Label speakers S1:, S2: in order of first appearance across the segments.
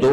S1: 2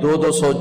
S1: 200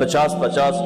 S1: 50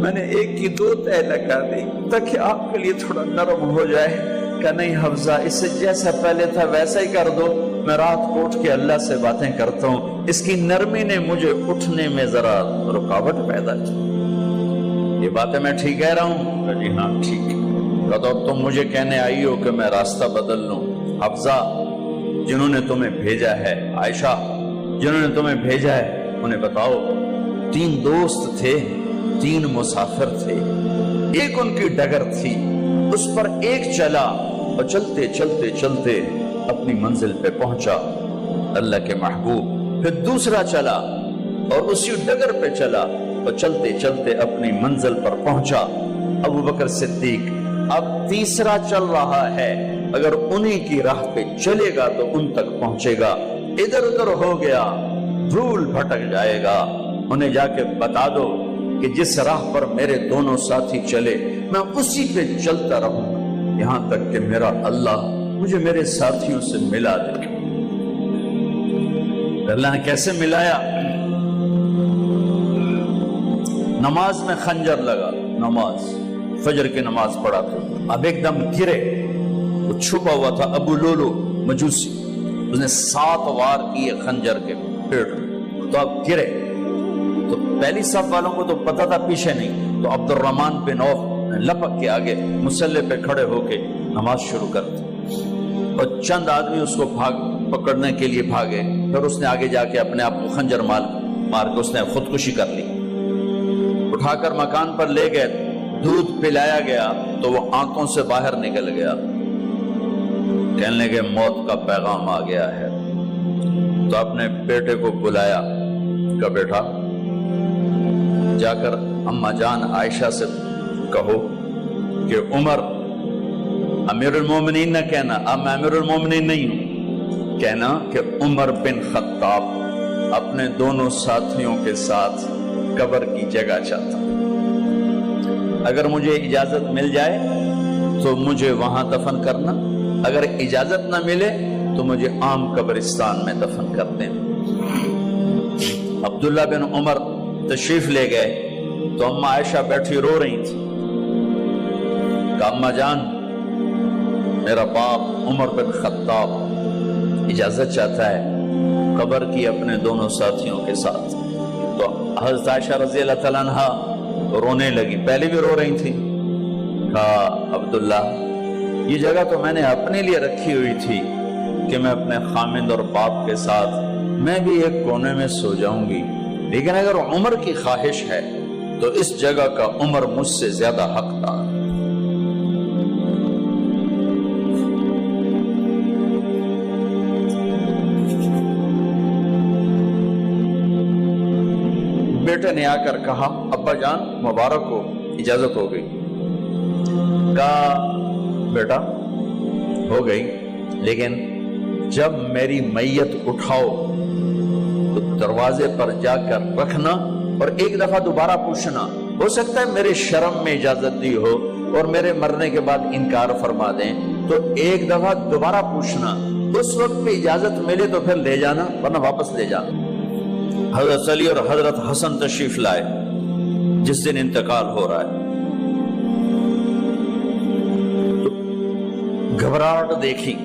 S1: میں نے ایک کی 2 تہ لگا دی تاکہ آپ کے لیے تھوڑا نرم ہو جائے. کہ نہیں حفظہ، اسے جیسا پہلے تھا ویسا ہی کر دو، میں رات کو اٹھ کے اللہ سے باتیں کرتا ہوں. اس کی نرمی نے مجھے اٹھنے میں ذرا رکاوٹ پیدا کی. یہ باتیں میں ٹھیک کہہ رہا ہوں؟ کہ جی ہاں ٹھیک. تو تم مجھے کہنے آئی ہو کہ میں راستہ بدل لوں. حفظہ، جنہوں نے تمہیں بھیجا ہے، عائشہ جنہوں نے تمہیں بھیجا ہے، انہیں بتاؤ. 3 دوست تھے، 3 مسافر تھے، ایک ان کی ڈگر تھی، اس پر ایک چلا اور چلتے چلتے چلتے اپنی منزل پہ پہنچا اللہ کے محبوب. پھر دوسرا چلا اور اسی ڈگر پہ چلا اور چلتے چلتے اپنی منزل پر پہنچا ابو بکر صدیق. اب تیسرا چل رہا ہے، اگر انہی کی راہ پہ چلے گا تو ان تک پہنچے گا. ادھر ادھر ہو گیا، دھول بھٹک جائے گا. انہیں جا کے بتا دو کہ جس راہ پر میرے دونوں ساتھی چلے میں اسی پہ چلتا رہوں یہاں تک کہ میرا اللہ مجھے میرے ساتھیوں سے ملا دے. اللہ نے کیسے ملایا؟ نماز میں خنجر لگا، نماز فجر کی نماز پڑھا تھا. اب ایک دم گرے، وہ چھپا ہوا تھا ابو لولو مجوسی، اس نے 7 وار کیے خنجر کے پیڑ. تو اب گرے تو پہلی صف والوں کو تو پتہ تھا، پیچھے نہیں. تو عبد الرحمن بن عوف لپک کے آگے مصلی پہ کھڑے ہو کے نماز شروع کرتے اور چند آدمی اس کو پکڑنے کے لیے بھاگے. پھر اس نے آگے جا کے اپنے آپ کو خنجر مار کے اس نے خودکشی کر لی. اٹھا کر مکان پر لے گئے، دودھ پلایا گیا تو وہ آنکھوں سے باہر نکل گیا. کہنے لگے موت کا پیغام آ گیا ہے. تو اپنے بیٹے کو بلایا کہ بیٹا جا کر اماں جان عائشہ سے کہو کہ عمر امیر المومنین نہ کہنا، اب میں امیر المومنین نہیں ہوں، کہنا کہ عمر بن خطاب اپنے دونوں ساتھیوں کے ساتھ قبر کی جگہ چاہتا. اگر مجھے اجازت مل جائے تو مجھے وہاں دفن کرنا، اگر اجازت نہ ملے تو مجھے عام قبرستان میں دفن کر دینا. عبداللہ بن عمر تشریف لے گئے تو اماں عائشہ بیٹھی رو رہی تھی. کہ اماں جان میرا باپ عمر بن خطاب اجازت چاہتا ہے قبر کی اپنے دونوں ساتھیوں کے ساتھ. تو حضرت عائشہ رضی اللہ تعالیٰ عنہ رونے لگی، پہلے بھی رو رہی تھی. کہا عبداللہ یہ جگہ تو میں نے اپنے لیے رکھی ہوئی تھی کہ میں اپنے خامند اور باپ کے ساتھ میں بھی ایک کونے میں سو جاؤں گی، لیکن اگر عمر کی خواہش ہے تو اس جگہ کا عمر مجھ سے زیادہ حقدار. بیٹے نے آ کر کہا ابا جان مبارک ہو، اجازت ہو گئی. کہا بیٹا ہو گئی، لیکن جب میری میت اٹھاؤ تو دروازے پر جا کر رکھنا اور ایک دفعہ دوبارہ پوچھنا. ہو سکتا ہے میرے شرم میں اجازت دی ہو اور میرے مرنے کے بعد انکار فرما دیں، تو ایک دفعہ دوبارہ پوچھنا. اس وقت پہ اجازت ملے تو پھر لے جانا، ورنہ واپس لے جانا. حضرت علی اور حضرت حسن تشریف لائے جس دن انتقال ہو رہا ہے. تو گھبراہٹ دیکھی.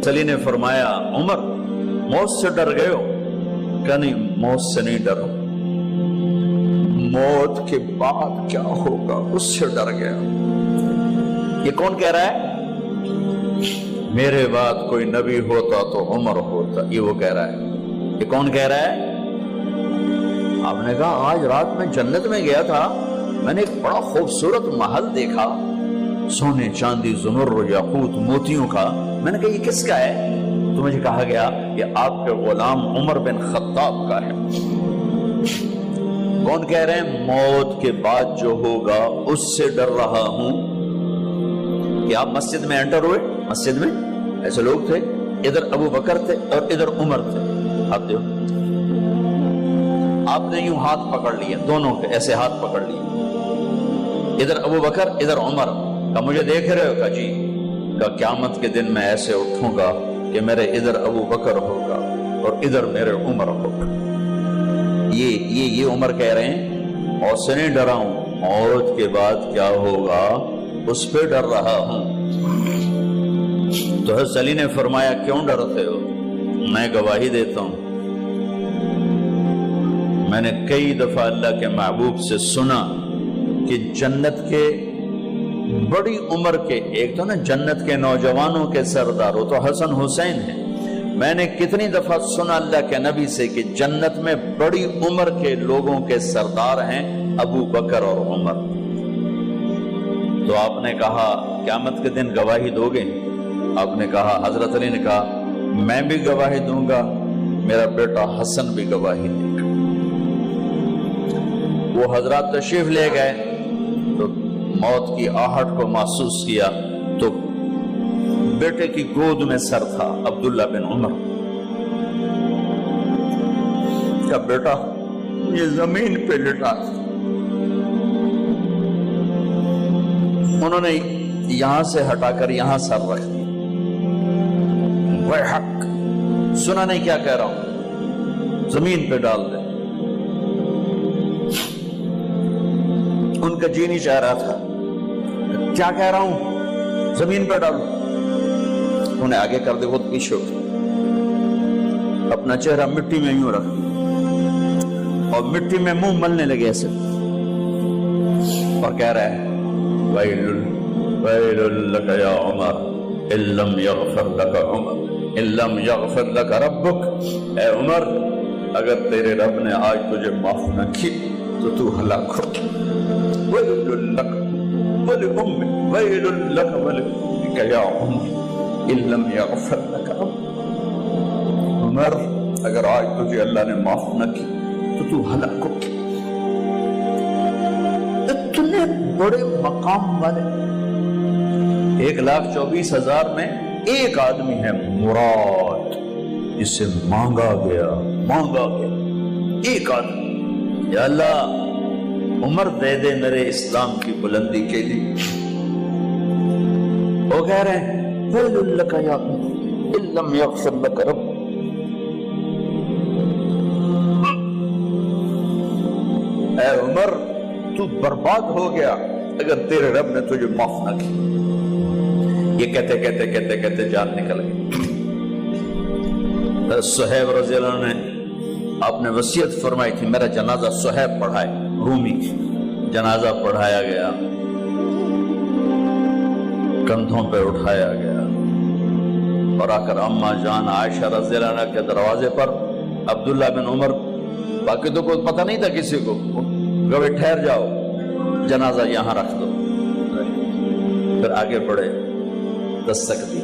S1: علی نے فرمایا عمر موت سے ڈر گئے ہو؟ کہ نہیں موت سے نہیں ڈرو، موت کے بعد کیا ہوگا اس سے ڈر گیا. یہ کون کہہ رہا ہے؟ میرے بعد کوئی نبی ہوتا تو عمر ہوتا، یہ وہ کہہ رہا ہے. یہ کون کہہ رہا ہے؟ آپ نے کہا آج رات میں جنت میں گیا تھا، میں نے ایک بڑا خوبصورت محل دیکھا، سونے چاندی زمرد یاقوت موتیوں کا. میں نے کہا یہ کس کا ہے؟ تو مجھے کہا گیا یہ آپ کے غلام عمر بن خطاب کا ہے. کون کہہ رہے ہیں؟ موت کے بعد جو ہوگا اس سے ڈر رہا ہوں. کہ آپ مسجد میں انٹر ہوئے، مسجد میں ایسے لوگ تھے، ادھر ابو بکر تھے اور ادھر عمر تھے. آپ نے یوں ہاتھ پکڑ لیے، دونوں کے ایسے ہاتھ پکڑ لیے، ادھر ابو بکر ادھر عمر. کہا مجھے دیکھ رہے ہو؟ کہا جی. کہا قیامت کے دن میں ایسے اٹھوں گا کہ میرے ادھر ابو بکر ہوگا اور ادھر میرے عمر ہوگا. یہ عمر کہہ رہے ہیں اور سے نہیں ڈرا ہوں، موت کے بعد کیا ہوگا اس پہ ڈر رہا ہوں۔ تو حضرت علی نے فرمایا کیوں ڈرتے ہو؟ میں گواہی دیتا ہوں، میں نے کئی دفعہ اللہ کے محبوب سے سنا کہ جنت کے بڑی عمر کے، ایک تو نا جنت کے نوجوانوں کے سردار وہ تو حسن حسین ہیں، میں نے کتنی دفعہ سنا اللہ کے نبی سے کہ جنت میں بڑی عمر کے لوگوں کے سردار ہیں ابو بکر اور عمر۔ تو آپ نے کہا قیامت کے دن گواہی دو گے؟ آپ نے کہا، حضرت علی نے کہا میں بھی گواہی دوں گا، میرا بیٹا حسن بھی گواہی دے گا۔ وہ حضرات تشریف لے گئے تو موت کی آہٹ کو محسوس کیا تو بیٹے کی گود میں سر تھا عبداللہ بن عمر کا بیٹا، یہ زمین پہ لٹا، انہوں نے یہاں سے ہٹا کر یہاں سر رکھ دیا۔ وہ حق سنا نہیں کیا کہہ رہا ہوں، زمین پہ ڈال دے۔ ان کا جی نہیں چاہ رہا تھا، کیا کہہ رہا ہوں، زمین پہ ڈالو۔ انہیں آگے کر دے، خود پیچھے اپنا چہرہ مٹی میں یوں رکھ اور مٹی میں منہ ملنے لگے ایسے، اور کہہ رہا ہے ویل لک یا عمر ان لم یغفر لک عمر ان لم یغفر لک ربک، اے عمر اگر تیرے رب نے آج تجھے معاف نہ کی تو ہلاک ہو۔ ویل لک ولأمک ویل لک ولأمک یا عمر ان لم یغفر لک ربک، عمر اگر آج تجھے اللہ نے معاف نہ کی تو ہلاک ہو۔ اتنے بڑے مقام والے 1,24,000 میں ایک آدمی ہے مراد، جسے مانگا گیا ایک آدمی، یا اللہ عمر دے دے میرے اسلام کی بلندی کے لیے۔ وہ کہہ رہے ہیں ویل لک یا عمر ان لم یغفر لک رب، اے عمر تو برباد ہو گیا اگر تیرے رب نے تجھے معاف نہ کی۔ یہ کہتے جان نکل گئی۔ صہیب رضی اللہ عنہ نے آپ نے وصیت فرمائی تھی میرا جنازہ صہیب پڑھائے، رومی جنازہ پڑھایا گیا، کندھوں پہ اٹھایا گیا، اور آ کر اماں جان عائشہ رضی اللہ عنہ کے دروازے پر عبداللہ بن عمر، باقی تو کوئی پتہ نہیں تھا کسی کو، گوے ٹھہر جاؤ جنازہ یہاں رکھ دو، پھر آگے بڑھے، دستک دی،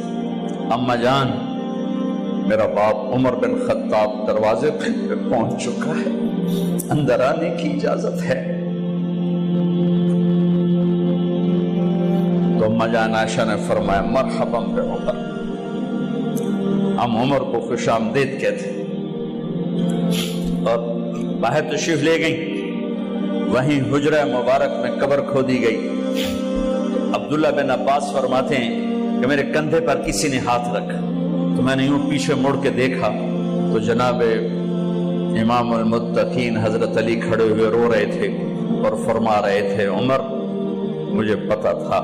S1: اماں جان میرا باپ عمر بن خطاب دروازے پہ پہنچ چکا ہے، اندر آنے کی اجازت ہے۔ تو اماں جان عائشہ نے فرمایا مرحبا بعمر، ہم عمر کو خوش آمدید کہتے، اور باہر تشریف لے گئیں، وہیں حجرہ مبارک میں قبر کھودی گئی۔ عبداللہ بن عباس فرماتے ہیں کہ میرے کندھے پر کسی نے ہاتھ رکھا تو میں نے یوں پیچھے مڑ کے دیکھا تو جناب امام المتقین حضرت علی کھڑے ہوئے رو رہے تھے اور فرما رہے تھے عمر مجھے پتا تھا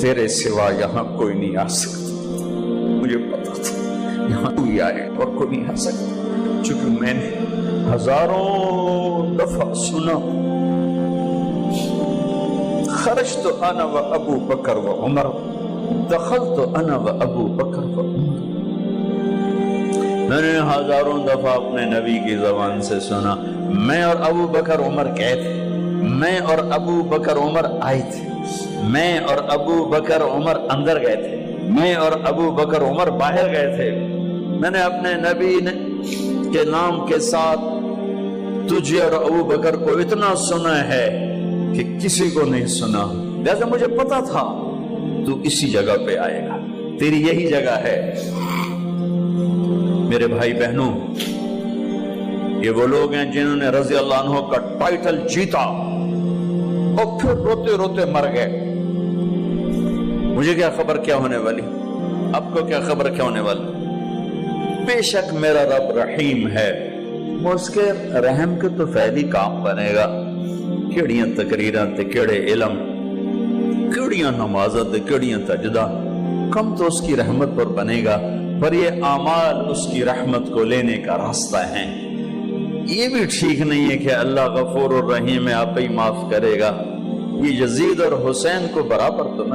S1: تیرے سوا یہاں کوئی نہیں آ سکتا، مجھے پتا تھا یہاں کوئی آئے اور کوئی نہیں آ سکتا، چونکہ میں نے ہزاروں دفعہ سنا خرجت انا و ابو بکر و عمر دخلت انا و ابو بکر و عمر، میں نے ہزاروں دفعہ اپنے نبی کی زبان سے سنا میں اور ابو بکر عمر گئے تھے، میں اور ابو بکر عمر آئے تھے، میں اور ابو بکر عمر اندر گئے تھے، میں اور ابو بکر عمر باہر گئے تھے، میں نے اپنے نبی کے نام کے ساتھ تجھے اور ابو بکر کو اتنا سنا ہے کہ کسی کو نہیں سنا، لہذا مجھے پتا تھا تو اسی جگہ پہ آئے گا، تیری یہی جگہ ہے۔ میرے بھائی بہنوں، یہ وہ لوگ ہیں جنہوں نے رضی اللہ عنہ کا ٹائٹل جیتا اور پھر روتے روتے مر گئے۔ مجھے کیا خبر کیا ہونے والی، آپ کو کیا خبر کیا ہونے والی؟ بے شک میرا رب رحیم ہے، اس کے رحم کے تو فعلی کام بنے گا، کیڑیاں تقریراں تے کیڑے علم، کیڑیاں نمازت تے کیڑیاں سجدہ، کم تو اس کی رحمت پر بنے گا، پر یہ اعمال اس کی رحمت کو لینے کا راستہ ہیں۔ یہ بھی ٹھیک نہیں ہے کہ اللہ غفور الرحیم ہے، آپ ہی معاف کرے گا، یہ یزید اور حسین کو برابر تو نہ